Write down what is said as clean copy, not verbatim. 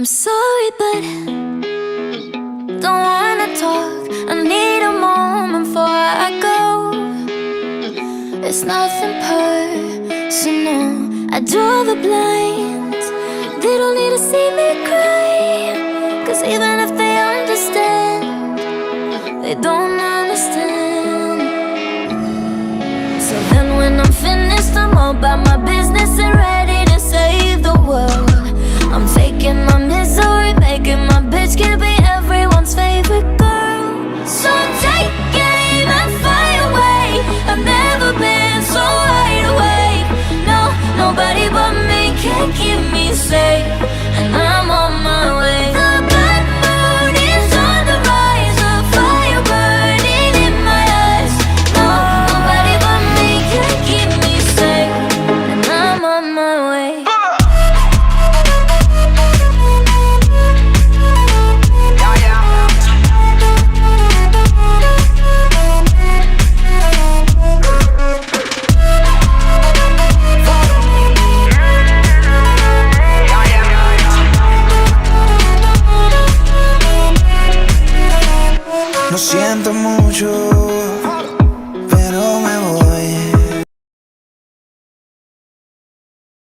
I'm sorry, but don't wanna talk. I need a moment before I go. It's nothing personal. I draw the blinds. They don't need to see me cry, 'cause even if they understand, they don't understand. So then when I'm finished, I'm all about my business and ready to save the world. I'm faking my misery, making my bitch can be everyone's favorite girl. So take aim and fly away. I've never been so wide awake. No, nobody but me can keep me safe, and I'm on my way. The bad mood is on the rise, a fire burning in my eyes. No, nobody but me can keep me safe, and I'm on my way. Lo siento mucho